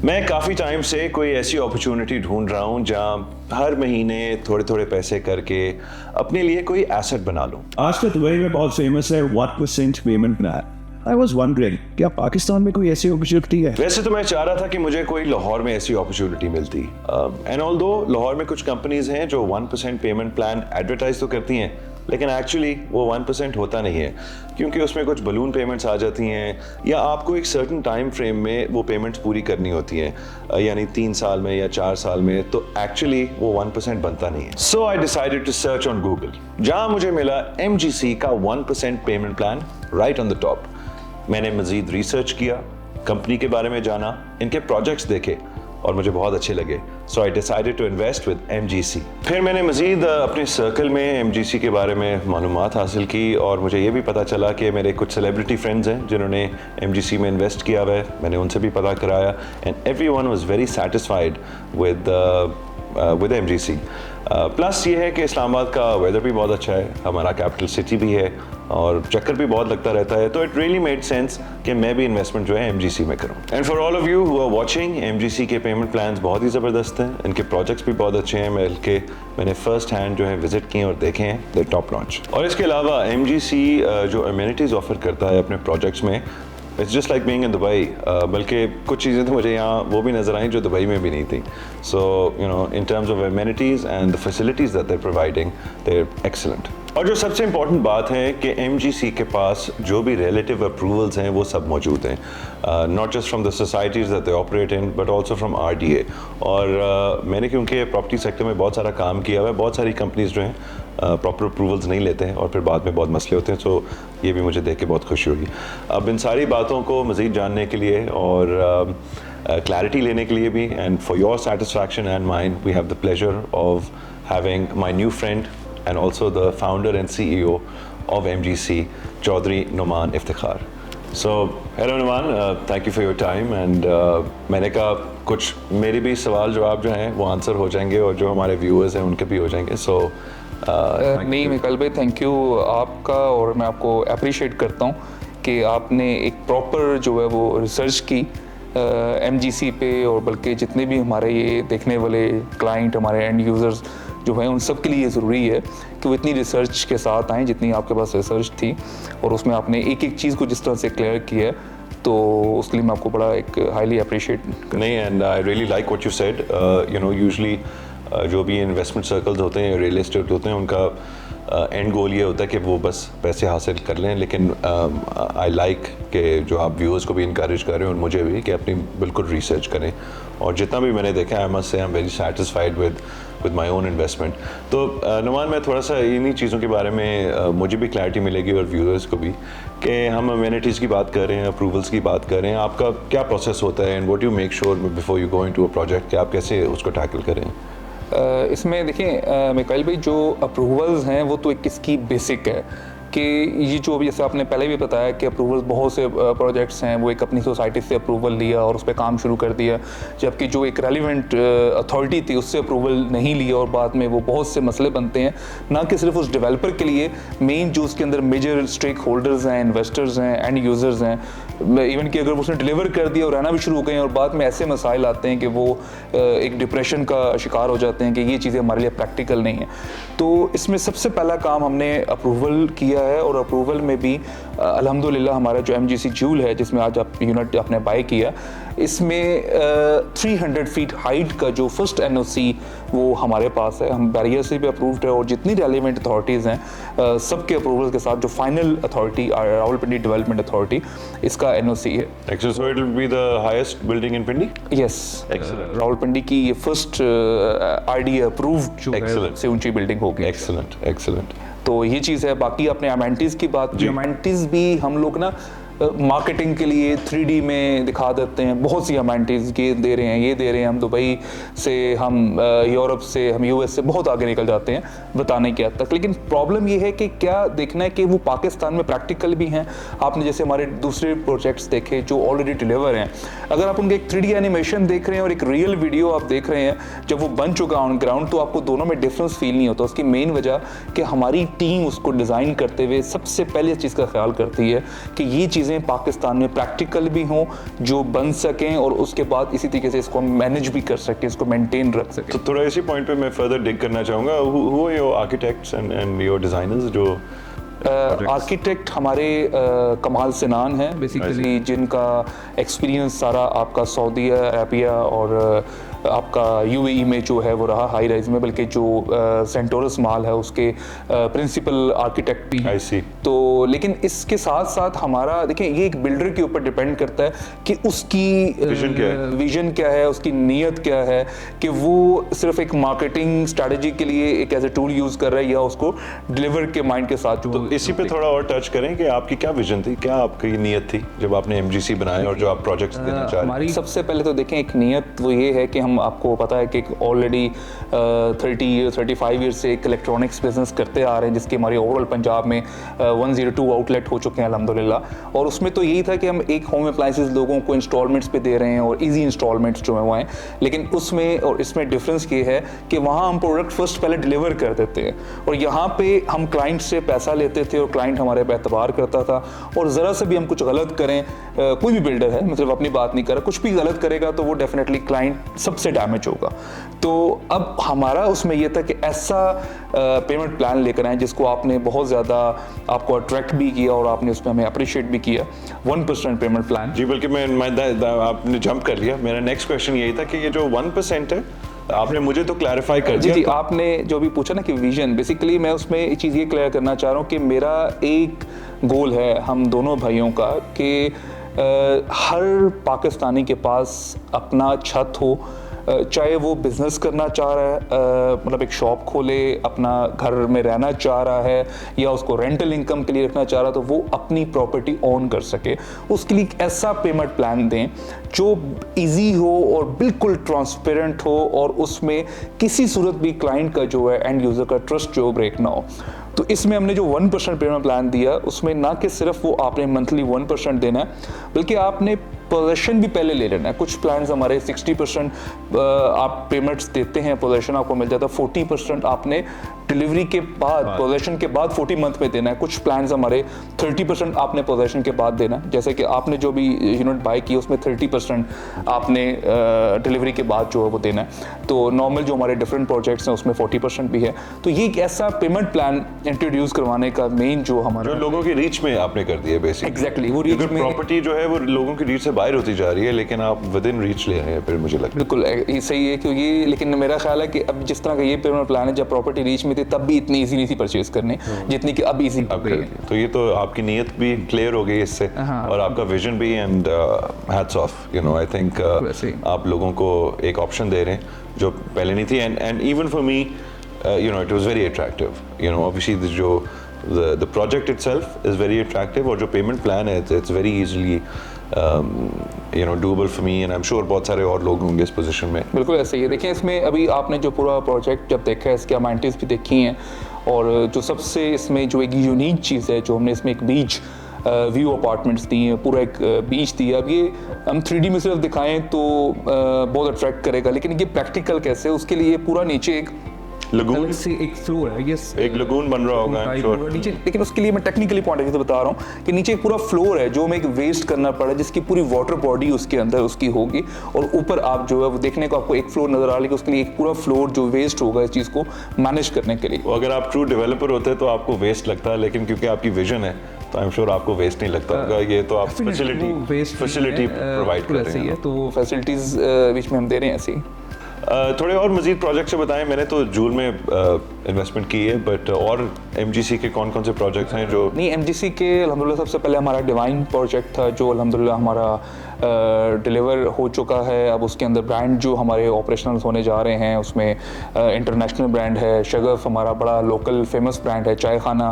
मैं काफ़ी टाइम से कोई ऐसी अपॉर्चुनिटी ढूंढ रहा हूँ जहाँ हर महीने थोड़े थोड़े पैसे करके अपने लिए कोई एसेट बना लूँ। आजकल दुबई में बहुत फेमस है 1% payment plan. I was wondering क्या पाकिस्तान में कोई ऐसी अपॉर्चुनिटी है? वैसे तो मैं चाह रहा था कि मुझे कोई लाहौर में ऐसी अपॉर्चुनिटी मिलती, एंड ऑल्दो लाहौर में कुछ कंपनीज हैं जो 1% पेमेंट प्लान एडवर्टाइज तो करती हैं, लेकिन एक्चुअली वो 1% होता नहीं है, क्योंकि उसमें कुछ बलून पेमेंट्स आ जाती हैं या आपको एक सर्टन टाइम फ्रेम में वो पेमेंट्स पूरी करनी होती हैं, यानी 3 साल में या 4 साल में, तो एक्चुअली वो 1% बनता नहीं है। So I decided to search on Google, जहां मुझे मिला MGC का 1% payment plan right on the top. मैंने मजीद रिसर्च किया, कंपनी के बारे में जाना, इनके प्रोजेक्ट्स देखे और मुझे बहुत अच्छे लगे। So I decided to invest with MGC। फिर मैंने मजीद अपने सर्कल में MGC के बारे में मालूमात हासिल की और मुझे ये भी पता चला कि मेरे कुछ सेलिब्रिटी फ्रेंड्स हैं जिन्होंने MGC में इन्वेस्ट किया हुआ है। मैंने उनसे भी पता कराया and everyone was very satisfied with MGC। Plus ये है कि इस्लामाबाद का वेदर भी बहुत अच्छा है, हमारा कैपिटल सिटी भी है और चक्कर भी बहुत लगता रहता है, तो इट रियली मेड सेंस कि मैं भी इन्वेस्टमेंट जो है MGC में करूं। And for all of you who are watching, MGC के पेमेंट प्लान्स बहुत ही ज़बरदस्त हैं, इनके प्रोजेक्ट्स भी बहुत अच्छे हैं, मैंने फर्स्ट हैंड जो है विजिट किए और देखे हैं, दे टॉप नॉच। और इसके अलावा MGC जो अमेनिटीज़ ऑफर करता है अपने प्रोजेक्ट्स में, it's just like being in Dubai. बल्कि कुछ चीज़ें तो मुझे यहाँ वो भी नज़र आई जो दुबई में भी नहीं थी। So you know, in terms of amenities and the facilities that they are providing, they are excellent. और जो सबसे इम्पॉर्टेंट बात है कि MGC के पास जो भी रिलेटिव अप्रूवल्स हैं वो सब मौजूद हैं, not just from the societies that they operate in but also from RDA। और मैंने क्योंकि प्रॉपर्टी सेक्टर में बहुत सारा काम किया हुआ है, बहुत सारी कंपनीज जो हैं प्रॉपर अप्रूवल्स नहीं लेते हैं और फिर बाद में बहुत मसले होते हैं, सो ये भी मुझे देख के बहुत खुशी हुई। अब इन सारी बातों को मज़ीद जानने के लिए और क्लैरिटी लेने के लिए भी, and for your satisfaction and mine, we have the pleasure of having my new friend and also the founder and CEO of MGC, Chaudhry Numan Iftikhar. So, hello Numan, thank you for your time and मैंने कहा कुछ मेरे भी सवाल जवाब जो हैं वो आंसर हो जाएंगे और जो हमारे व्यूअर्स हैं उनके भी हो जाएंगे। So, नहीं मिकाइल भाई, थैंक यू आपका, और मैं आपको अप्रिशिएट करता हूँ कि आपने एक प्रॉपर जो है वो रिसर्च की MGC पे, और बल्कि जितने भी हमारे ये देखने वाले क्लाइंट, हमारे एंड यूज़र्स जो हैं, उन सब के लिए ये ज़रूरी है कि वो इतनी रिसर्च के साथ आएँ जितनी आपके पास रिसर्च थी, और उसमें आपने एक एक चीज़ को जिस तरह से क्लियर किया है, तो उसके लिए मैं आपको बड़ा एक हाईली अप्रिशिएट नहीं, and I really like what you said. You know, usually जो भी इन्वेस्टमेंट सर्कल्स होते हैं, रियल एस्टेट होते हैं, उनका एंड गोल ये होता है कि वो बस पैसे हासिल कर लें, लेकिन आई लाइक कि जो आप व्यूअर्स को भी इनकरेज कर रहे हैं और मुझे भी, कि अपनी बिल्कुल रिसर्च करें। और जितना भी मैंने देखा, I must say I am very satisfied with my own investment. तो नुमान, मैं थोड़ा सा इन्हीं चीज़ों के बारे में मुझे भी क्लैरिटी मिलेगी और व्यूअर्स को भी, कि हम अमेनिटीज़ की बात कर रहे हैं, अप्रूवल्स की बात कर रहे हैं, आपका क्या प्रोसेस होता है and what you make sure before you go into a project कि आप कैसे उसको टैकल करें? इसमें देखिए मिकाइल भाई, जो अप्रूवल्स हैं वो तो एक किसकी बेसिक है कि ये जो जैसे आपने पहले भी बताया कि अप्रूवल्स बहुत से प्रोजेक्ट्स हैं, वो एक अपनी सोसाइटी से अप्रूवल लिया और उस पर काम शुरू कर दिया, जबकि जो एक रेलिवेंट अथॉरिटी थी उससे अप्रूवल नहीं लिया, और बाद में वो बहुत से मसले बनते हैं, ना कि सिर्फ उस डेवलपर के लिए, मेन जो उसके अंदर मेजर स्टेक होल्डर्स हैं, इन्वेस्टर्स हैं, एंड यूज़र्स हैं, इवन कि अगर उसने डिलीवर कर दिया और रहना भी शुरू हो गए हैं और बाद में ऐसे मसाइल आते हैं कि वो एक डिप्रेशन का शिकार हो जाते हैं कि ये चीज़ें हमारे लिए प्रैक्टिकल नहीं है। तो इसमें सबसे पहला काम हमने अप्रूवल किया है, और अप्रूवल में भी अल्हम्दुलिल्लाह हमारा जो MGC ज्यूल है, जिसमें आज आप यूनिट आपने बाय किया, इसमें 300 फीट हाइट का जो फर्स्ट NOC वो हमारे पास है, हम बैरियर से भी अप्रूव्ड है, और जितनी रेलिवेंट अथॉरिटीज़ हैं सबके अप्रूवल के साथ जो final authority Rawalpindi development authority, इसका NOC है। Excellent. So it will be the highest building in Pindi? Yes. Excellent. Rawalpindi की ये फर्स्ट RDA अप्रूव्ड जो है सबसे ऊंची बिल्डिंग होगी। Excellent. Excellent. तो ये चीज़ है। बाकी आपने अमेनिटीज़ की बात की, अमेनिटीज़ भी हम लोग ना मार्केटिंग के लिए 3D में दिखा देते हैं, बहुत सी अमेनिटीज़ ये दे रहे हैं, ये दे रहे हैं, हम दुबई से, हम यूरोप से, हम US से बहुत आगे निकल जाते हैं बताने के हद तक। लेकिन प्रॉब्लम ये है कि क्या देखना है कि वो पाकिस्तान में प्रैक्टिकल भी हैं। आपने जैसे हमारे दूसरे प्रोजेक्ट्स देखे जो ऑलरेडी डिलीवर हैं, अगर आप उनके एक 3D एनिमेशन देख रहे हैं और एक रियल वीडियो आप देख रहे हैं जब वो बन चुका ऑन ग्राउंड, तो आपको दोनों में डिफरेंस फील नहीं होता। उसकी मेन वजह कि हमारी टीम उसको डिज़ाइन करते हुए सबसे पहले इस चीज़ का ख्याल करती है कि ये चीज़ चीज़ें पाकिस्तान में प्रैक्टिकल भी हों, जो बन सकें और उसके बाद इसी तरीके से इसको मैनेज भी कर सकें, इसको मेंटेन रख सकें। तो थोड़ा इसी पॉइंट पे मैं फर्दर डिग करना चाहूँगा, who are your architects and your designers जो आर्किटेक्ट हमारे कमाल सिनान हैं बेसिकली, जिनका एक्सपीरियंस सारा आपका सऊदी अरबिया और आपका यूएई में जो है वो रहा, हाई राइज में, बल्कि जो सेंटोरस मॉल है उसके प्रिंसिपल आर्किटेक्ट भी हैं। I see. तो लेकिन इसके साथ साथ हमारा देखिए ये एक बिल्डर के ऊपर डिपेंड करता है कि उसकी विजन क्या है, उसकी नीयत क्या है, कि वो सिर्फ एक मार्केटिंग स्ट्रैटेजी के लिए एक एज ए टूल यूज कर रहा है या उसको डिलीवर के माइंड के साथ। तो इसी पे थोड़ा और टच करें कि आपकी क्या विजन थी, क्या आपकी नीयत थी जब आपने एमजीसी बनाया और जो आप प्रोजेक्ट्स देना चाह रहे हैं? हमारी सबसे पहले तो देखें एक नीयत वो ये है कि हम, आपको पता है कि ऑलरेडी 35 ईयर से एक इलेक्ट्रॉनिक्स बिजनेस करते आ रहे हैं, जिसकी हमारी ओवरऑल पंजाब में 102 आउटलेट हो चुके हैं अल्हम्दुलिल्लाह। और उसमें तो यही था कि हम एक होम अप्लाइंसेस लोगों को इंस्टॉलमेंट्स पे दे रहे हैं और इजी इंस्टॉलमेंट्स जो हैं वो हैं, लेकिन उसमें और इसमें डिफरेंस ये है कि वहाँ हम प्रोडक्ट फर्स्ट पहले डिलीवर कर देते हैं और यहाँ पे हम क्लाइंट से पैसा लेते थे और क्लाइंट हमारे पे एतबार करता था। और ज़रा से भी हम कुछ गलत करें, कोई भी बिल्डर है, मतलब अपनी बात नहीं कर रहा, कुछ भी गलत करेगा तो वो डेफिनेटली क्लाइंट सबसे डैमेज होगा। तो अब हमारा उसमें यह था कि ऐसा पेमेंट प्लान लेकर आए जिसको आपने बहुत ज़्यादा आपको अट्रैक्ट भी किया और आपने उसमें हमें अप्रिशिएट भी किया, 1% पेमेंट प्लान। जी, बल्कि आपने जंप कर लिया, मेरा नेक्स्ट क्वेश्चन यही था कि ये जो 1% है, आपने मुझे तो क्लैरिफाई कर दिया। जी, आपने जो भी पूछा ना कि विजन, बेसिकली मैं उसमें एक चीज़ ये क्लियर करना चाह रहा हूँ कि मेरा एक गोल है हम दोनों भाइयों का कि हर पाकिस्तानी के पास अपना छत हो, चाहे वो बिज़नेस करना चाह रहा है, मतलब एक शॉप खोले, अपना घर में रहना चाह रहा है, या उसको रेंटल इनकम के लिए रखना चाह रहा है, तो वो अपनी प्रॉपर्टी ओन कर सके। उसके लिए एक ऐसा पेमेंट प्लान दें जो इजी हो और बिल्कुल ट्रांसपेरेंट हो और उसमें किसी सूरत भी क्लाइंट का जो है, एंड यूज़र का ट्रस्ट जो ब्रेक ना हो। तो इसमें हमने जो 1% पेमेंट प्लान दिया, उसमें ना कि सिर्फ वो आपने मंथली 1% देना है, बल्कि आपने पोजेशन भी पहले ले लेना है। कुछ प्लान्स हमारे 60% आप पेमेंट्स देते हैं, पोजेशन आपको मिल जाता है, 40% आपने डिलीवरी के बाद, पोजेशन के बाद 40 मंथ में देना है। कुछ प्लान्स हमारे 30% आपने पोजेशन के बाद देना है, जैसे कि आपने जो भी यूनिट बाय की उसमें 30% आपने डिलीवरी के बाद जो है वो देना है। तो नॉर्मल जो हमारे डिफरेंट प्रोजेक्ट्स हैं उसमें 40% भी है। तो ये एक ऐसा पेमेंट प्लान इंट्रोड्यूस करवाने का मेन जो हमारा, जो लोगों की रीच में आपने कर दिया बेसिकली। एग्जैक्टली, वो रीच में प्रॉपर्टी जो है वो लोगों की रीच से बाहर होती जा रही है, लेकिन आप विद इन रीच ले रहे हैं, फिर मुझे लगता है। बिल्कुल ये सही है, क्योंकि लेकिन मेरा ख्याल है कि अब जिस तरह का ये पेमेंट प्लान है, जब प्रॉपर्टी रीच में थी तब भी इतनी इजी नहीं थी परचेज करने जितनी कि अब इजी हो गई है। तो ये तो आपकी नीयत भी क्लियर हो गई इससे, और आपका विजन भी, and hats off, you know, I think आप लोगों को एक ऑप्शन दे रहे हैं जो पहले नहीं थी, and even for me, you know, it was very attractive. You know, obviously the project itself is very attractive, और जो payment plan है, it's very easily you know, doable for me, and I'm sure बहुत सारे और लोग होंगे इस position में। बिल्कुल ऐसे ही है। देखिए इसमें अभी आपने जो पूरा प्रोजेक्ट जब देखा है, इसकी अमेनिटीज़ भी देखी हैं, और जो सबसे इसमें जो एक यूनिक चीज़ है, जो हमने इसमें एक बीच व्यू अपार्टमेंट्स दिए हैं, पूरा एक बीच दिया। अब ये हम 3D में सिर्फ दिखाएं तो बहुत अट्रैक्ट करेगा, लेकिन ये प्रैक्टिकल कैसे, उसके लिए पूरा नीचे एक लगून से एक फ्लोर है, यस, एक लगून बन रहा होगा श्योर नीचे। लेकिन उसके लिए मैं टेक्निकली पॉइंट ऑफ व्यू से बता रहा हूँ कि नीचे एक पूरा फ्लोर है जो हमें एक वेस्ट करना पड़ा, जिसकी पूरी वाटर बॉडी उसके अंदर उसकी होगी, और ऊपर आप जो है वो देखने को आपको एक फ्लोर नजर आ रहा है, उसके लिए एक पूरा फ्लोर जो वेस्ट होगा इस चीज़ को मैनेज करने के लिए। अगर आप ट्रू डेवलपर होते तो आपको वेस्ट लगता है, लेकिन क्योंकि आपकी विजन है तो आई एम श्योर आपको वेस्ट नहीं लगता होगा। ये तो आप फैसिलिटी प्रोवाइड कर रहे हैं, तो फैसिलिटीज बीच में हम दे रहे हैं ऐसी। थोड़े और मजीद प्रोजेक्ट से बताएं। मैंने तो जूल में इन्वेस्टमेंट की है, बट और एमजीसी के कौन कौन से प्रोजेक्ट्स हैं जो? नहीं, एमजीसी के अल्हम्दुलिल्लाह सबसे पहले हमारा डिवाइन प्रोजेक्ट था, जो अल्हम्दुलिल्लाह हमारा डिलीवर हो चुका है। अब उसके अंदर ब्रांड जो हमारे ऑपरेशनल होने जा रहे हैं, उसमें इंटरनेशनल ब्रांड है, शगफ हमारा बड़ा लोकल फेमस ब्रांड है, चाय खाना,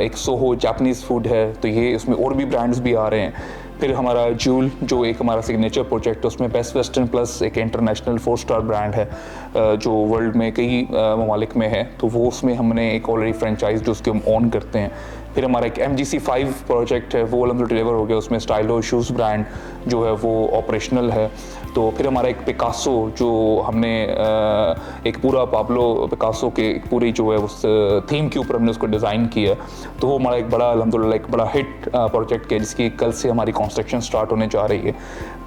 एक सोहो जापानीज़ फूड है, तो ये उसमें और भी ब्रांड्स भी आ रहे हैं। फिर हमारा जूल जो एक हमारा सिग्नेचर प्रोजेक्ट है, उसमें बेस्ट वेस्टर्न प्लस एक इंटरनेशनल 4-स्टार ब्रांड है जो वर्ल्ड में कई ममालिक में है, तो वो उसमें हमने एक ऑलरेडी फ्रेंचाइज जो उसके हम ऑन करते हैं। फिर हमारा एक MGC5 प्रोजेक्ट है, वो अलहमदुलिल्लाह डिलीवर हो गया, उसमें स्टाइलो शूज़ ब्रांड जो है वो ऑपरेशनल है। तो फिर हमारा एक पिकासो जो हमने एक पूरा पाब्लो पिकासो के पूरी जो है उस थीम के ऊपर हमने उसको डिज़ाइन किया, तो वो हमारा एक बड़ा अल्हम्दुलिल्लाह एक बड़ा हिट प्रोजेक्ट है, जिसकी कल से हमारी कंस्ट्रक्शन स्टार्ट होने जा रही है।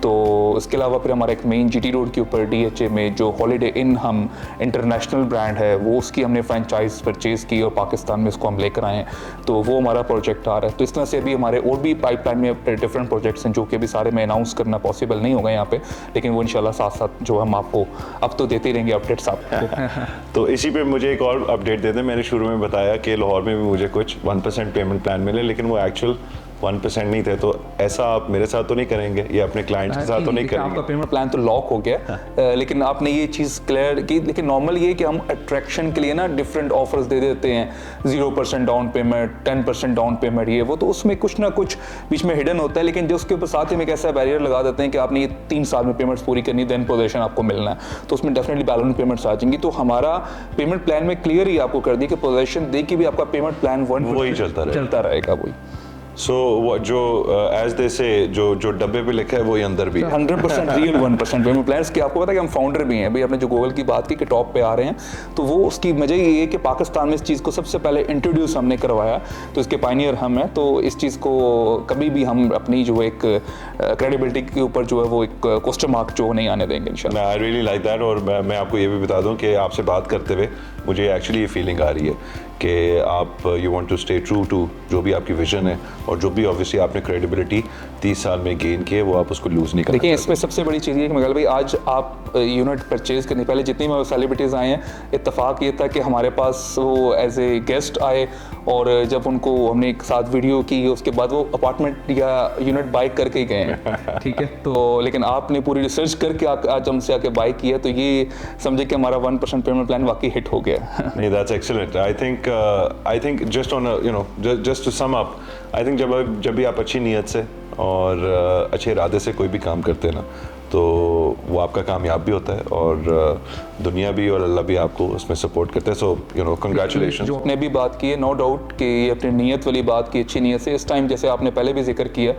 तो इसके अलावा फिर हमारा एक मेन GT रोड के ऊपर DHA में जो हॉलीडे इन हम इंटरनेशनल ब्रांड है, वो उसकी हमने फ्रेंचाइज परचेज़ की और पाकिस्तान में उसको हम लेकर आए हैं, तो वो हमारा प्रोजेक्ट आ रहा है। तो इस तरह से अभी हमारे और भी पाइपलाइन में डिफरेंट प्रोजेक्ट्स हैं, जो कि अभी सारे में अनाउंस करना पॉसिबल नहीं होगा यहाँ पे, लेकिन वो इंशाल्लाह साथ साथ जो हम आपको अब तो देते रहेंगे अपडेट्स आपको। तो इसी पे मुझे एक और अपडेट दे दें। मैंने शुरू में बताया कि लाहौर में भी मुझे कुछ 1% पेमेंट प्लान मिले, लेकिन वो एक्चुअल 1% नहीं थे। तो ऐसा आप मेरे साथ तो नहीं करेंगे या अपने क्लाइंट्स के साथ तो नहीं करेंगे? आपका पेमेंट प्लान तो लॉक हो गया, लेकिन आपने ये चीज़ क्लियर की। लेकिन नॉर्मल ये कि हम अट्रैक्शन के लिए ना डिफरेंट ऑफर्स दे देते हैं, 0% डाउन पेमेंट, 10% डाउन पेमेंट, ये वो, तो उसमें कुछ ना कुछ बीच में हिडन होता है। लेकिन जो उसके ऊपर साथ ही में एक ऐसा बैरियर लगा देते हैं कि आपने ये 3 साल में पेमेंट्स पूरी करनी, देन पोजीशन आपको मिलना है, तो उसमें डेफिनेटली बैलेंस पेमेंट्स आ जाएंगी। तो हमारा पेमेंट प्लान में क्लियर ही आपको कर दी कि पोजीशन दे के भी आपका पेमेंट प्लान वही चलता रहेगा वही। सो जो एज दे से जो डब्बे पे लिखा है वही अंदर भी 100% रियल 1% पेमेंट प्लान्स की। आपको पता है कि हम फाउंडर भी हैं भाई, आपने जो गूगल की बात की कि टॉप पे आ रहे हैं, तो वो उसकी वजह ये है कि पाकिस्तान में इस चीज़ को सबसे पहले इंट्रोड्यूस हमने करवाया, तो इसके पायनियर हम हैं। तो इस चीज़ को कभी भी हम अपनी जो एक क्रेडिबिलिटी के ऊपर जो है वो एक क्वेश्चन मार्क जो नहीं आने देंगे इंशाल्लाह। I really like that. और मैं आपको ये भी बता दूं कि आपसे बात करते हुए मुझे एक्चुअली ये फीलिंग आ रही है कि आप you want to stay true to जो भी आपकी विजन है, और जो भी ऑब्वियसली आपने क्रेडिबिलिटी 30 साल में गेन की है, वो आप उसको लूज़ नहीं करना। देखिए, इसमें सबसे बड़ी चीज़ ये कि मगर भाई आज आप यूनिट परचेज़ करने पहले जितनी भी सेलिब्रिटीज़ आए हैं, इत्तेफाक ये था कि हमारे पास वो एज ए गेस्ट आए, और जब उनको हमने एक साथ वीडियो की, उसके बाद वो अपार्टमेंट या यूनिट बाय करके ही गए हैं। ठीक है, तो लेकिन आपने पूरी रिसर्च करके आज हमसे आके बाय किया, तो ये समझे कि हमारा 1% पेमेंट प्लान वाकई हिट हो गया। नहीं, that's excellent. I think just on just to sum up, I think जब भी आप अच्छी नीयत से और अच्छे इरादे से कोई भी काम करते हैं ना, तो वो आपका कामयाब भी होता है, और दुनिया भी और अल्लाह भी आपको उसमें सपोर्ट करते हैं। So congratulation. जो आपने भी बात की है, नो डाउट कि ये अपनी नीयत वाली बात की, अच्छी नीयत से इस टाइम, जैसे आपने पहले भी जिक्र किया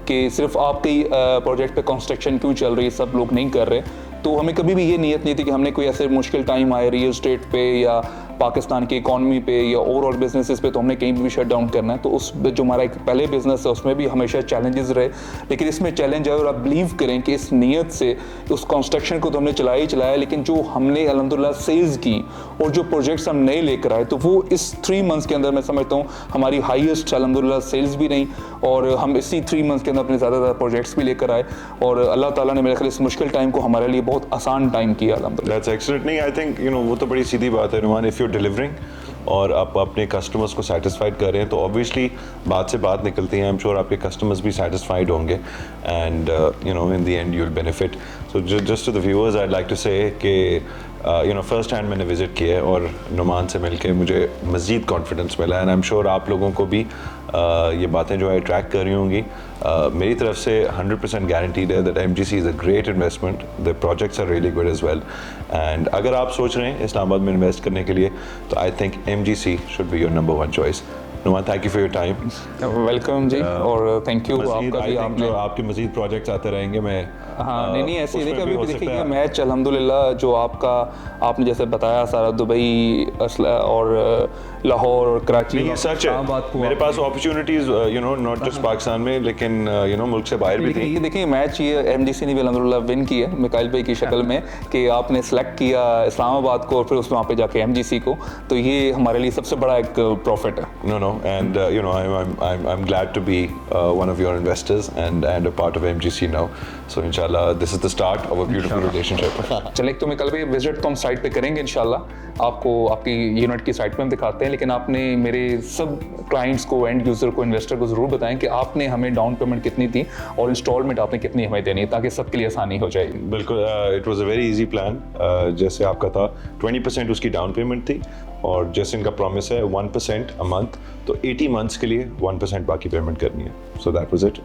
कि सिर्फ आपके ही प्रोजेक्ट पे कंस्ट्रक्शन क्यों चल रही है, सब लोग नहीं कर रहे, तो हमें कभी भी ये नीयत नहीं थी कि हमने कोई ऐसे मुश्किल टाइम आए रियल एस्टेट पे या पाकिस्तान की इकॉनमी पे या ओवरऑल बिजनेसेस पे, तो हमने कहीं भी शट डाउन करना है। तो उस जो हमारा एक पहले बिजनेस है उसमें भी हमेशा चैलेंजेस रहे, लेकिन इसमें चैलेंज है, और आप बिलीव करें कि इस नीयत से उस कंस्ट्रक्शन को तो हमने चलाया ही चलाया, लेकिन जो हमने अल्हम्दुलिल्लाह सेल्स की और जो प्रोजेक्ट्स हम नए लेकर आए, तो वो इस 3 मंथ्स के अंदर मैं समझता हूँ हमारी हाईएस्ट अल्हम्दुलिल्लाह सेल्स भी रही, और हम इसी 3 मंथ्स के अंदर अपने ज़्यादातर प्रोजेक्ट्स भी लेकर आए, और अल्लाह ताला ने मेरे ख्याल इस मुश्किल टाइम को हमारे लिए बहुत आसान टाइम किया अल्हम्दुलिल्लाह। That's excellent. नहीं, आई थिंक वो तो बड़ी सीधी बात है नुमान, इफ़ यू डिलीवरिंग और आप अपने कस्टमर्स को सेटिस्फाइड कर रहे हैं, तो ऑब्वियसली बात से बात निकलती है। आई एम श्योर आपके कस्टमर्स भी सेटिस्फाइड होंगे, and in the end you will benefit. So just to the viewers I like to say कि फर्स्ट हैंड मैंने विज़िट किया है, और नुमान से मिलके मुझे मज़ीद कॉन्फिडेंस मिला है, एंड आई एम श्योर आप लोगों को भी ये बातें जो है अट्रैक्ट कर रही होंगी। मेरी तरफ से 100% गारंटीड है that MGC is a great investment, the projects are really good as well, and अगर आप सोच रहे हैं इस्लामाबाद में इन्वेस्ट करने के लिए, तो I think MGC should be your number 1 choice. Numan, thank you for your time. Welcome जी, और थैंक यू आपका भी। आपने आपके मज़ीद प्रोजेक्ट्स आते रहेंगे। मैं हाँ नहीं ऐसे नहीं, कभी भी देखिए मैच अल्हम्दुलिल्लाह जो आपने जैसे बताया सारा दुबई और लाहौर और कराची, सच है मेरे पास अपॉर्चुनिटीज नॉट जस्ट पाकिस्तान में, लेकिन मुल्क से बाहर भी थी। ये देखिए मैच ये MGC ने भी अल्हम्दुलिल्लाह विन किया मिकाइल भाई की शक्ल में, कि आपने सेलेक्ट किया इस्लामाबाद को और फिर उसमें वहाँ पे जाके MGC को, तो ये हमारे लिए सबसे बड़ा एक प्रॉफिट है। No, and I'm glad to be one of your investors and a part of MGC now. So inshallah, this is the start of a beautiful relationship. चले तो मैं कल भी विजिट तो हम साइट पे करेंगे इंशाल्लाह, आपको आपकी यूनिट की साइट पे हम दिखाते हैं, लेकिन आपने मेरे सब क्लाइंट्स को, एंड यूजर को, इन्वेस्टर को जरूर बताएं कि आपने हमें डाउन पेमेंट कितनी थी और इंस्टॉलमेंट आपने कितनी हमें देनी है, ताकि सबके लिए आसानी हो जाए। बिल्कुल, it was a very easy plan. जैसे आपका था 20% उसकी डाउन पेमेंट थी, और जैसे इनका प्रॉमिस है 1% अ मंथ, तो 80 मंथ्स के लिए 1% बाकी पेमेंट करनी है। So that was it.